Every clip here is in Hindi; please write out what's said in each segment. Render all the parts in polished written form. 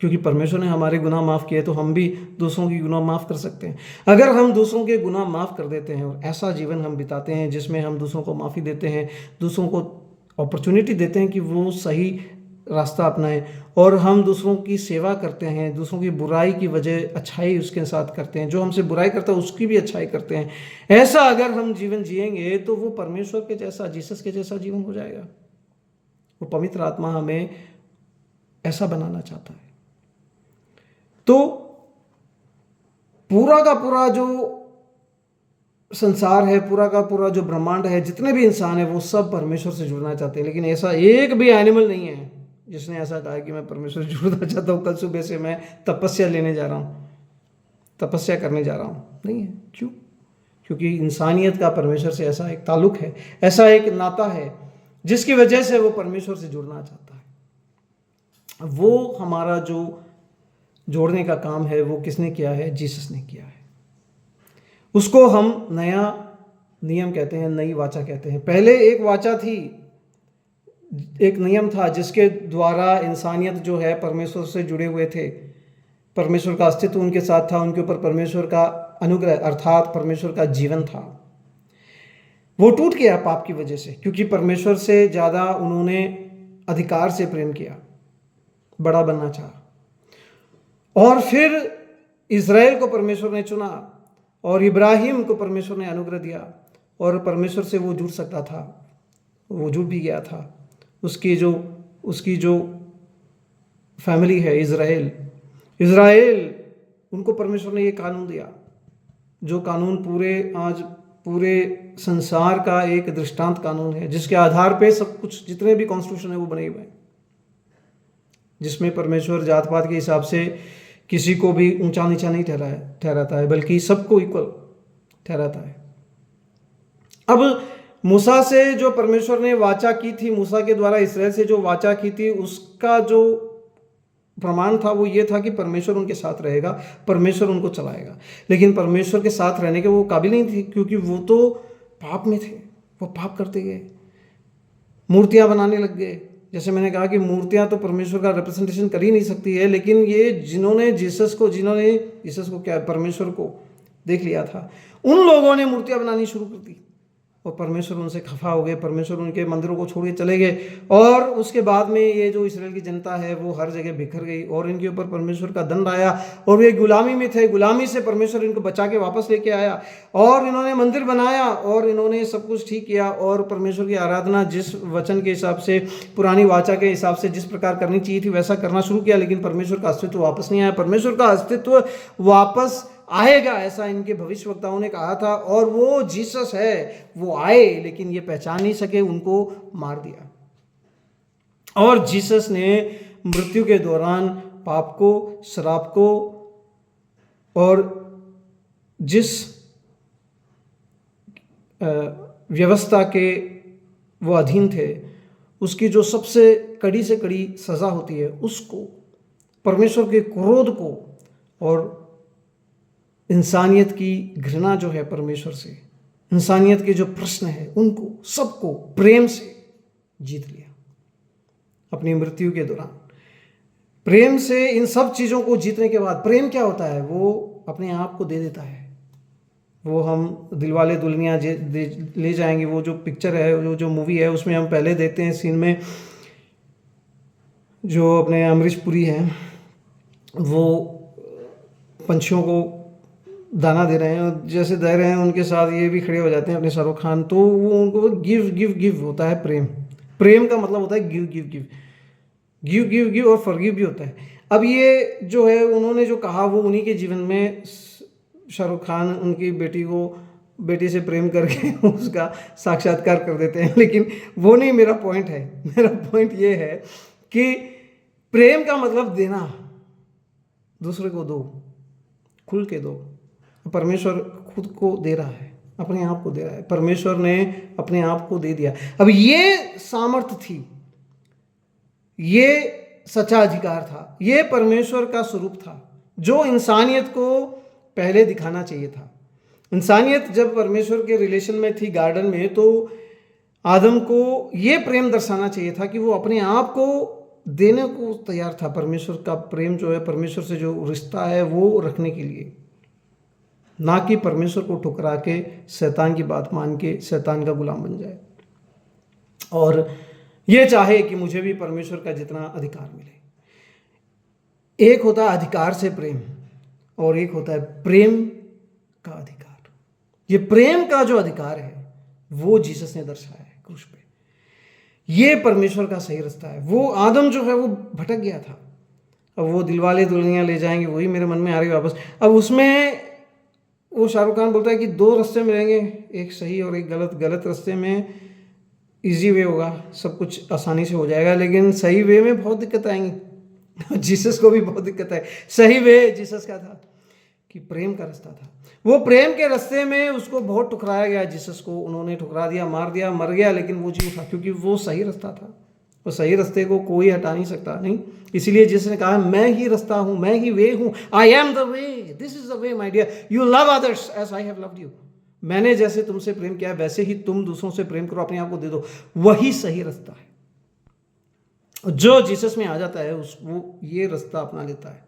क्योंकि परमेश्वर ने हमारे गुनाह माफ़ किए तो हम भी दूसरों की गुनाह माफ़ कर सकते हैं। अगर हम दूसरों के गुनाह माफ़ कर देते हैं और ऐसा जीवन हम बिताते हैं जिसमें हम दूसरों को माफ़ी देते हैं, दूसरों को अपॉर्चुनिटी देते हैं कि वो सही रास्ता अपनाएं, और हम दूसरों की सेवा करते हैं, दूसरों की बुराई की वजह अच्छाई उसके साथ करते हैं, जो हमसे बुराई करता है उसकी भी अच्छाई करते हैं, ऐसा अगर हम जीवन जिएंगे तो वो परमेश्वर के जैसा, जीसस के जैसा जीवन हो जाएगा। वो पवित्र आत्मा हमें ऐसा बनाना चाहता है। तो पूरा का पूरा जो संसार है, पूरा का पूरा जो ब्रह्मांड है, जितने भी इंसान है वो सब परमेश्वर से जुड़ना चाहते हैं, लेकिन ऐसा एक भी एनिमल नहीं है जिसने ऐसा कहा कि मैं परमेश्वर से जुड़ना चाहता हूँ, कल सुबह से मैं तपस्या लेने जा रहा हूँ, तपस्या करने जा रहा हूँ। नहीं है। क्यों? क्योंकि इंसानियत का परमेश्वर से ऐसा एक ताल्लुक है, ऐसा एक नाता है जिसकी वजह से वो परमेश्वर से जुड़ना चाहता है। वो हमारा जो जोड़ने का काम है वो किसने किया है? जीसस ने किया है। उसको हम नया नियम कहते हैं, नई वाचा कहते हैं। पहले एक वाचा थी, एक नियम था जिसके द्वारा इंसानियत जो है परमेश्वर से जुड़े हुए थे, परमेश्वर का अस्तित्व उनके साथ था, उनके ऊपर परमेश्वर का अनुग्रह अर्थात परमेश्वर का जीवन था। वो टूट गया पाप की वजह से, क्योंकि परमेश्वर से ज़्यादा उन्होंने अधिकार से प्रेम किया, बड़ा बनना चाहा। और फिर इज़राइल को परमेश्वर ने चुना और इब्राहिम को परमेश्वर ने अनुग्रह दिया, और परमेश्वर से वो जुड़ सकता था, वो जुड़ भी गया था। उसकी जो फैमिली है इज़राइल, उनको परमेश्वर ने ये कानून दिया, जो कानून पूरे संसार का एक दृष्टांत कानून है, जिसके आधार पे सब कुछ, जितने भी कॉन्स्टिट्यूशन है वो बने हुए हैं, जिसमें परमेश्वर जात पात के हिसाब से किसी को भी ऊंचा नीचा नहीं ठहराता है, बल्कि सबको इक्वल ठहराता है। अब मूसा से जो परमेश्वर ने वाचा की थी, मूसा के द्वारा इस्राएल से जो वाचा की थी, उसका जो प्रमाण था वो ये था कि परमेश्वर उनके साथ रहेगा, परमेश्वर उनको चलाएगा। लेकिन परमेश्वर के साथ रहने के वो काबिल नहीं थे, क्योंकि वो तो पाप में थे, वो पाप करते गए, मूर्तियां बनाने लग गए। जैसे मैंने कहा कि मूर्तियां तो परमेश्वर का रिप्रेजेंटेशन कर ही नहीं सकती है, लेकिन ये जिन्होंने जीसस को क्या, परमेश्वर को देख लिया था, उन लोगों ने मूर्तियां बनानी शुरू कर दी, और परमेश्वर उनसे खफा हो गए, परमेश्वर उनके मंदिरों को छोड़ के चले गए। और उसके बाद में ये जो इस्राएल की जनता है वो हर जगह बिखर गई, और इनके ऊपर परमेश्वर का दंड आया, और वे गुलामी में थे, गुलामी से परमेश्वर इनको बचा के वापस लेके आया, और इन्होंने मंदिर बनाया, और इन्होंने सब कुछ ठीक किया, और परमेश्वर की आराधना जिस वचन के हिसाब से, पुरानी वाचा के हिसाब से जिस प्रकार करनी चाहिए थी वैसा करना शुरू किया। लेकिन परमेश्वर का अस्तित्व वापस नहीं आया। परमेश्वर का अस्तित्व वापस आएगा ऐसा इनके भविष्यवक्ताओं ने कहा था, और वो जीसस है, वो आए, लेकिन ये पहचान नहीं सके, उनको मार दिया। और जीसस ने मृत्यु के दौरान पाप को, श्राप को, और जिस व्यवस्था के वो अधीन थे, उसकी जो सबसे कड़ी से कड़ी सजा होती है, उसको, परमेश्वर के क्रोध को और इंसानियत की घृणा जो है परमेश्वर से, इंसानियत के जो प्रश्न है उनको सबको प्रेम से जीत लिया अपनी मृत्यु के दौरान। प्रेम से इन सब चीज़ों को जीतने के बाद, प्रेम क्या होता है? वो अपने आप को दे देता है। वो हम दिलवाले दुल्हनिया ले जाएंगे, वो जो पिक्चर है, जो मूवी है, उसमें हम पहले देखते हैं सीन में जो अपने अमरीश पुरी हैं, वो पंछियों को दाना दे रहे हैं, जैसे दे रहे हैं उनके साथ ये भी खड़े हो जाते हैं अपने शाहरुख खान, तो वो उनको गिव होता है। प्रेम का मतलब होता है गिव और फॉरगिव भी होता है। अब ये जो है उन्होंने जो कहा वो उन्हीं के जीवन में शाहरुख खान उनकी बेटी से प्रेम करके उसका साक्षात्कार कर देते हैं, लेकिन वो नहीं मेरा पॉइंट है। मेरा पॉइंट ये है कि प्रेम का मतलब देना, दूसरे को दो, खुल के दो। परमेश्वर खुद को दे रहा है, अपने आप को दे रहा है, परमेश्वर ने अपने आप को दे दिया। अब ये सामर्थ्य थी, ये सच्चा अधिकार था, ये परमेश्वर का स्वरूप था जो इंसानियत को पहले दिखाना चाहिए था। इंसानियत जब परमेश्वर के रिलेशन में थी गार्डन में, तो आदम को ये प्रेम दर्शाना चाहिए था कि वो अपने आप को देने को तैयार था, परमेश्वर का प्रेम जो है, परमेश्वर से जो रिश्ता है वो रखने के लिए, ना कि परमेश्वर को ठुकरा के शैतान की बात मान के शैतान का गुलाम बन जाए और ये चाहे कि मुझे भी परमेश्वर का जितना अधिकार मिले। एक होता है अधिकार से प्रेम और एक होता है प्रेम का अधिकार। ये प्रेम का जो अधिकार है वो जीसस ने दर्शाया है क्रूस पे। ये परमेश्वर का सही रास्ता है। वो आदम जो है वो भटक गया था, अब वो दिलवाले दुल्हनियां ले जाएंगे, वही मेरे मन में आ रही वापस। अब उसमें वो शाहरुख खान बोलता है कि दो रास्ते मिलेंगे, एक सही और एक गलत। गलत रास्ते में इजी वे होगा, सब कुछ आसानी से हो जाएगा, लेकिन सही वे में बहुत दिक्कत आएंगी। जीसस को भी बहुत दिक्कत है। सही वे जीसस का था कि प्रेम का रास्ता था। वो प्रेम के रास्ते में उसको बहुत ठुकराया गया। जीसस को उन्होंने ठुकरा दिया, मार दिया, मर गया, लेकिन वो जी उठा क्योंकि वो सही रास्ता था। वो सही रास्ते को कोई हटा नहीं सकता, नहीं। इसीलिए जिसने कहा मैं ही रास्ता हूं, मैं ही वे हूं, I am the way, this is the way my dear, you love others as I have loved you. मैंने जैसे तुमसे प्रेम किया वैसे ही तुम दूसरों से प्रेम करो, अपने आप को दे दो, वही सही रास्ता है। जो जीसस में आ जाता है वो ये रास्ता अपना लेता है।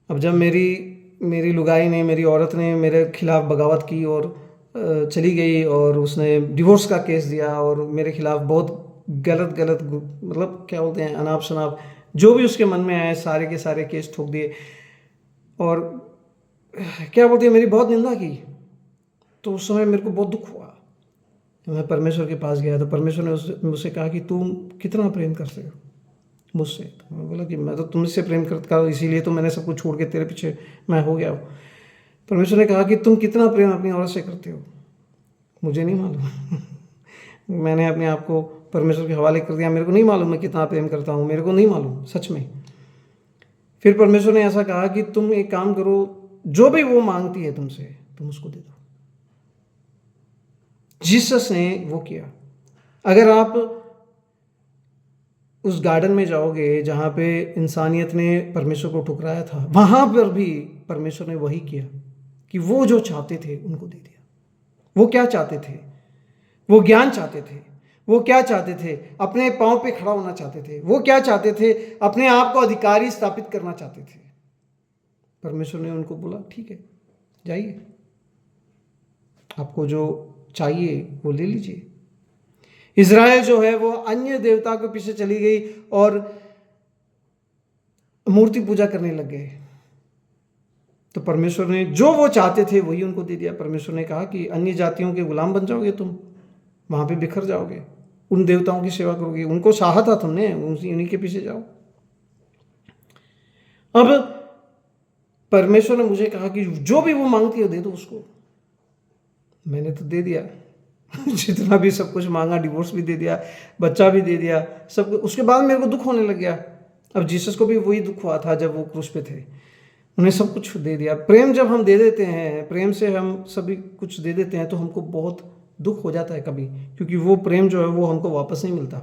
अब जब मेरी लुगाई ने, मेरी औरत ने मेरे खिलाफ बगावत की और चली गई और उसने डिवोर्स का केस दिया और मेरे खिलाफ बहुत गलत मतलब क्या बोलते हैं, अनाप शनाप जो भी उसके मन में आए सारे के सारे केस ठोक दिए और क्या बोलते हैं मेरी बहुत निंदा की। तो उस समय मेरे को बहुत दुख हुआ। मैं परमेश्वर के पास गया तो परमेश्वर ने मुझसे कहा कि तुम कितना प्रेम करते हो मुझसे। तो मैं बोला कि मैं तो तुमसे प्रेम करता हूँ, इसीलिए तो मैंने सब कुछ छोड़ के तेरे पीछे मैं हो गया हूँ। परमेश्वर ने कहा कि तुम कितना प्रेम अपनी औरत से करते हो, मुझे नहीं मालूम। मैंने अपने आप को परमेश्वर के हवाले कर दिया। मेरे को नहीं मालूम मैं कितना प्रेम करता हूँ, मेरे को नहीं मालूम सच में। फिर परमेश्वर ने ऐसा कहा कि तुम एक काम करो, जो भी वो मांगती है तुमसे तुम उसको दे दो। जीसस ने वो किया। अगर आप उस गार्डन में जाओगे जहाँ पे इंसानियत ने परमेश्वर को ठुकराया था, वहाँ पर भी परमेश्वर ने वही किया कि वो जो चाहते थे उनको दे दिया। वो क्या चाहते थे? वो ज्ञान चाहते थे। वो क्या चाहते थे? अपने पांव पे खड़ा होना चाहते थे। वो क्या चाहते थे? अपने आप को अधिकारी स्थापित करना चाहते थे। परमेश्वर ने उनको बोला ठीक है जाइए, आपको जो चाहिए वो ले लीजिए। इज़राइल जो है वो अन्य देवता के पीछे चली गई और मूर्ति पूजा करने लग गए। तो परमेश्वर ने जो वो चाहते थे वही उनको दे दिया। परमेश्वर ने कहा कि अन्य जातियों के गुलाम बन जाओगे तुम, वहां पे बिखर जाओगे, उन देवताओं की सेवा करोगे, उनको चाहा था तुमने, उन्हीं के पीछे जाओ। अब परमेश्वर ने मुझे कहा कि जो भी वो मांगती है दे दो उसको। मैंने तो दे दिया जितना भी सब कुछ मांगा, डिवोर्स भी दे दिया, बच्चा भी दे दिया, सब। उसके बाद मेरे को दुख होने लग गया। अब जीसस को भी वही दुख हुआ था जब वो क्रूस पे थे, उन्हें सब कुछ दे दिया। प्रेम जब हम दे देते हैं, प्रेम से हम सभी कुछ दे देते हैं, तो हमको बहुत दुख हो जाता है कभी, क्योंकि वो प्रेम जो है वो हमको वापस नहीं मिलता।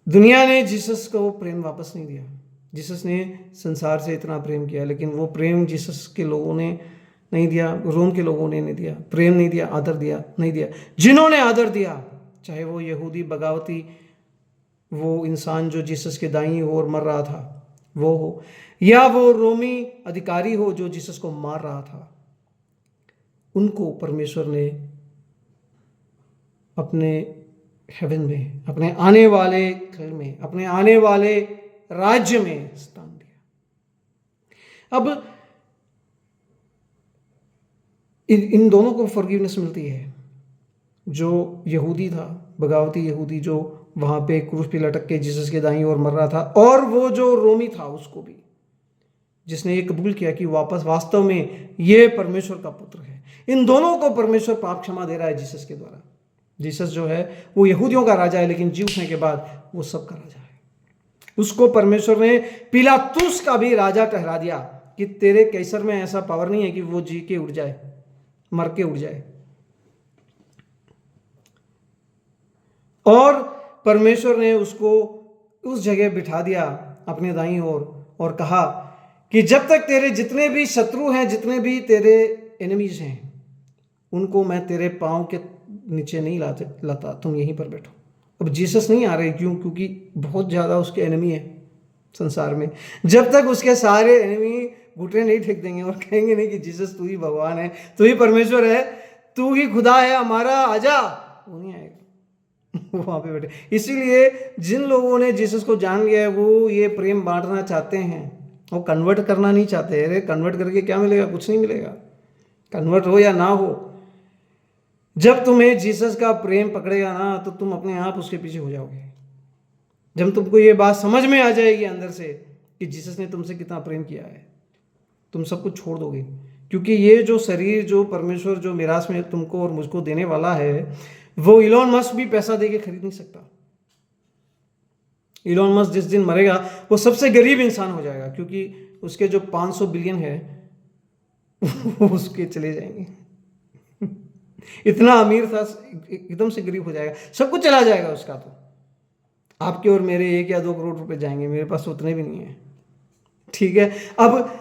दुनिया ने जीसस को प्रेम वापस नहीं दिया। जीसस ने संसार से इतना प्रेम किया, लेकिन वो प्रेम जीसस के लोगों ने नहीं दिया, रोम के लोगों ने नहीं दिया, प्रेम नहीं दिया, आदर दिया नहीं दिया। जिन्होंने आदर दिया, चाहे वो यहूदी बगावती, वो इंसान जो जीसस के दाईं ओर मर रहा था वो हो, या वो रोमी अधिकारी हो जो जीसस को मार रहा था, उनको परमेश्वर ने अपने हेवन में, अपने आने वाले घर में, अपने आने वाले राज्य में स्थान दिया। अब इन दोनों को फॉरगिवनेस मिलती है। जो यहूदी था, बगावती यहूदी, जो वहां पे क्रूस पे लटक के जीसस के दाईं ओर मर रहा था, और वो जो रोमी था उसको भी, जिसने ये कबूल किया कि वापस वास्तव में ये परमेश्वर का पुत्र है। इन दोनों को परमेश्वर पाप क्षमा दे रहा है जीसस के द्वारा। जीसस जो है वो यहूदियों का राजा है, लेकिन जी उठने के बाद वो सबका राजा है। उसको परमेश्वर ने पिलातुस का भी राजा ठहरा दिया कि तेरे कैसर में ऐसा पावर नहीं है कि वो जी के उठ जाए, मर के उठ जाए। और परमेश्वर ने उसको उस जगह बिठा दिया अपने दाईं ओर और कहा कि जब तक तेरे जितने भी शत्रु हैं, जितने भी तेरे एनिमीज हैं, उनको मैं तेरे पांव के नीचे नहीं लाता, तुम यहीं पर बैठो। अब जीसस नहीं आ रहे, क्यों? क्योंकि बहुत ज़्यादा उसके एनिमी है संसार में। जब तक उसके सारे एनिमी घुटने नहीं टेक देंगे और कहेंगे नहीं कि जीसस तू ही भगवान है, तू ही परमेश्वर है, तू ही खुदा है हमारा, आजा, वो नहीं आएगा। वहां पे बैठे। इसीलिए जिन लोगों ने जीसस को जान लिया है वो ये प्रेम बांटना चाहते हैं, वो कन्वर्ट करना नहीं चाहते। अरे कन्वर्ट करके क्या मिलेगा? कुछ नहीं मिलेगा। कन्वर्ट हो या ना हो, जब तुम्हें जीसस का प्रेम पकड़ेगा ना तो तुम अपने आप उसके पीछे हो जाओगे। जब तुमको ये बात समझ में आ जाएगी अंदर से कि जीसस ने तुमसे कितना प्रेम किया है, तुम सब कुछ छोड़ दोगे। क्योंकि ये जो शरीर जो परमेश्वर जो मिरास में तुमको और मुझको देने वाला है, वो इलॉन मस्क भी पैसा देके खरीद नहीं सकता। इलॉन मस्क जिस दिन मरेगा वो सबसे गरीब इंसान हो जाएगा, क्योंकि उसके जो 500 बिलियन है वो उसके चले जाएंगे। इतना अमीर था, एकदम से गरीब हो जाएगा, सब कुछ चला जाएगा उसका। तो आपके और मेरे 1 या 2 करोड़ रुपए जाएंगे, मेरे पास उतने भी नहीं है। ठीक है, अब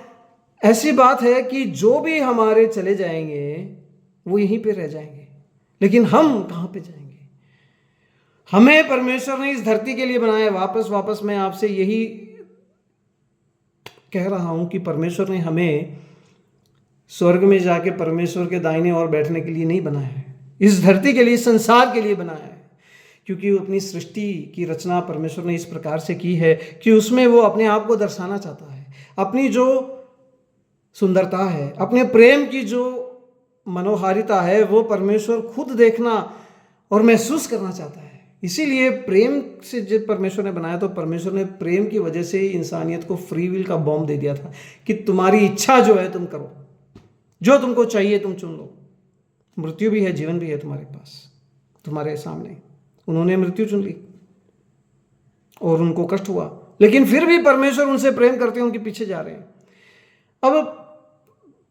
ऐसी बात है कि जो भी हमारे चले जाएंगे वो यहीं पे रह जाएंगे, लेकिन हम कहाँ पे जाएंगे? हमें परमेश्वर ने इस धरती के लिए बनाया। वापस मैं आपसे यही कह रहा हूं कि परमेश्वर ने हमें स्वर्ग में जाके परमेश्वर के दाहिने ओर बैठने के लिए नहीं बनाया है, इस धरती के लिए, इस संसार के लिए बनाया है। क्योंकि अपनी सृष्टि की रचना परमेश्वर ने इस प्रकार से की है कि उसमें वो अपने आप को दर्शाना चाहता है। अपनी जो सुंदरता है, अपने प्रेम की जो मनोहारिता है, वो परमेश्वर खुद देखना और महसूस करना चाहता है। इसीलिए प्रेम से जब परमेश्वर ने बनाया तो परमेश्वर ने प्रेम की वजह से ही इंसानियत को फ्री विल का बॉम्ब दे दिया था कि तुम्हारी इच्छा जो है तुम करो, जो तुमको चाहिए तुम चुन लो। मृत्यु भी है, जीवन भी है तुम्हारे पास, तुम्हारे सामने। उन्होंने मृत्यु चुन ली और उनको कष्ट हुआ, लेकिन फिर भी परमेश्वर उनसे प्रेम करते हैं, उनके पीछे जा रहे हैं। अब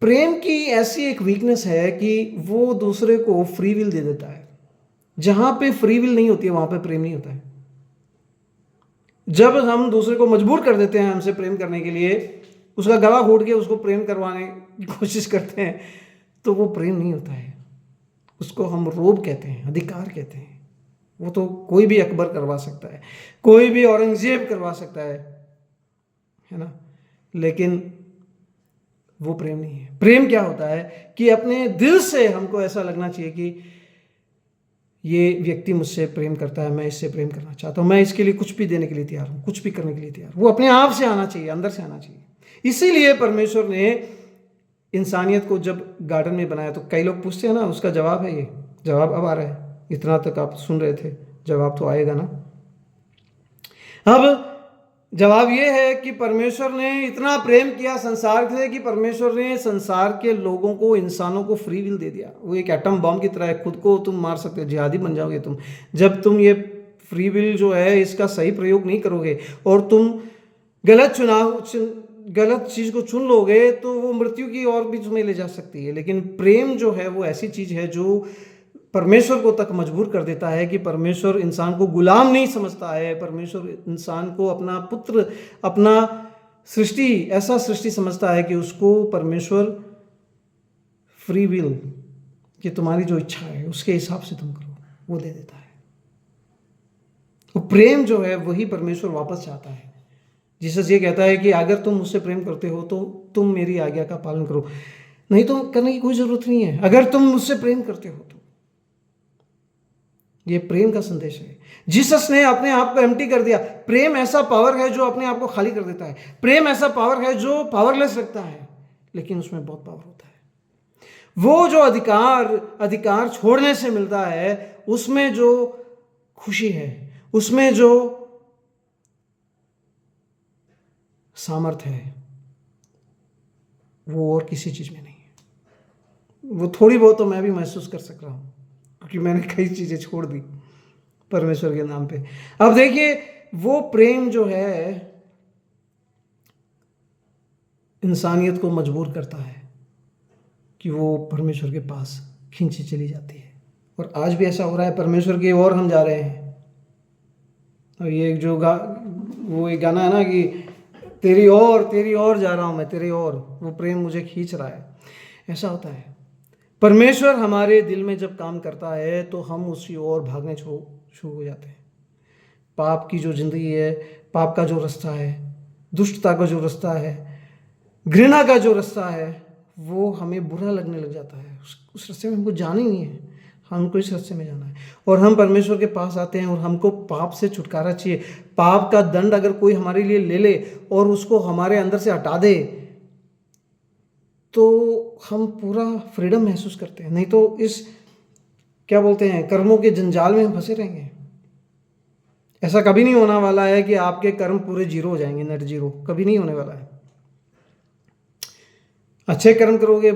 प्रेम की ऐसी एक वीकनेस है कि वो दूसरे को फ्री विल दे देता है। जहां पे फ्री विल नहीं होती है वहां पे प्रेम नहीं होता है। जब हम दूसरे को मजबूर कर देते हैं हमसे प्रेम करने के लिए, उसका गला घोट के उसको प्रेम करवाने की कोशिश करते हैं, तो वो प्रेम नहीं होता है। उसको हम रोब कहते हैं, अधिकार कहते हैं। वो तो कोई भी अकबर करवा सकता है, कोई भी औरंगजेब करवा सकता है ना, लेकिन वो प्रेम नहीं है। प्रेम क्या होता है कि अपने दिल से हमको ऐसा लगना चाहिए कि ये व्यक्ति मुझसे प्रेम करता है, मैं इससे प्रेम करना चाहता हूँ, मैं इसके लिए कुछ भी देने के लिए तैयार हूँ, कुछ भी करने के लिए तैयार हूँ। वो अपने आप से आना चाहिए, अंदर से आना चाहिए। इसीलिए परमेश्वर ने इंसानियत को जब गार्डन में बनाया, तो कई लोग पूछते हैं ना, उसका जवाब है ये, जवाब अब आ रहा है। इतना तक आप सुन रहे थे, जवाब तो आएगा ना। अब जवाब यह है कि परमेश्वर ने इतना प्रेम किया संसार से कि परमेश्वर ने संसार के लोगों को, इंसानों को फ्री विल दे दिया। वो एक एटम बॉम्ब की तरह है, खुद को तुम मार सकते हो, जिहादी बन जाओगे तुम। जब तुम ये फ्री विल जो है इसका सही प्रयोग नहीं करोगे और तुम गलत चीज़ को चुन लोगे, तो वो मृत्यु की ओर भी तुम्हें ले जा सकती है। लेकिन प्रेम जो है वो ऐसी चीज़ है जो परमेश्वर को तक मजबूर कर देता है कि परमेश्वर इंसान को गुलाम नहीं समझता है। परमेश्वर इंसान को अपना पुत्र, अपना सृष्टि, ऐसा सृष्टि समझता है कि उसको परमेश्वर फ्री विल, कि तुम्हारी जो इच्छा है उसके हिसाब से तुम करो, वो दे देता है। तो प्रेम जो है वही परमेश्वर वापस चाहता है। जीसस ये कहता है कि अगर तुम मुझसे प्रेम करते हो तो तुम मेरी आज्ञा का पालन करो, नहीं तो करने की कोई जरूरत नहीं है। अगर तुम मुझसे प्रेम करते हो तो, ये प्रेम का संदेश है। जीसस ने अपने आप को एम्प्टी कर दिया। प्रेम ऐसा पावर है जो अपने आप को खाली कर देता है। प्रेम ऐसा पावर है जो पावरलेस रखता है, लेकिन उसमें बहुत पावर होता है। वो जो अधिकार छोड़ने से मिलता है, उसमें जो खुशी है, उसमें जो सामर्थ है, वो और किसी चीज में नहीं है। वो थोड़ी बहुत तो मैं भी महसूस कर सक रहा हूं, क्योंकि मैंने कई चीजें छोड़ दी परमेश्वर के नाम पे। अब देखिए, वो प्रेम जो है इंसानियत को मजबूर करता है कि वो परमेश्वर के पास खींची चली जाती है। और आज भी ऐसा हो रहा है, परमेश्वर की ओर हम जा रहे हैं। और ये जो वो एक गाना है ना कि तेरी ओर जा रहा हूं मैं, तेरी ओर, वो प्रेम मुझे खींच रहा है। ऐसा होता है। परमेश्वर हमारे दिल में जब काम करता है तो हम उसी ओर भागने शुरू हो जाते हैं। पाप की जो ज़िंदगी है, पाप का जो रास्ता है, दुष्टता का जो रास्ता है, घृणा का जो रास्ता है, वो हमें बुरा लगने लग जाता है। उस रास्ते में हमको जाना ही नहीं है, हमको इस रास्ते में जाना है। और हम परमेश्वर के पास आते हैं और हमको पाप से छुटकारा चाहिए। पाप का दंड अगर कोई हमारे लिए ले ले और उसको हमारे अंदर से हटा दे तो हम पूरा फ्रीडम महसूस करते हैं। नहीं तो इस क्या बोलते हैं कर्मों के जंजाल में हम फंसे रहेंगे। ऐसा कभी नहीं होने वाला है कि आपके कर्म पूरे जीरो हो जाएंगे, नेट जीरो, कभी नहीं होने वाला है। अच्छे कर्म करोगे,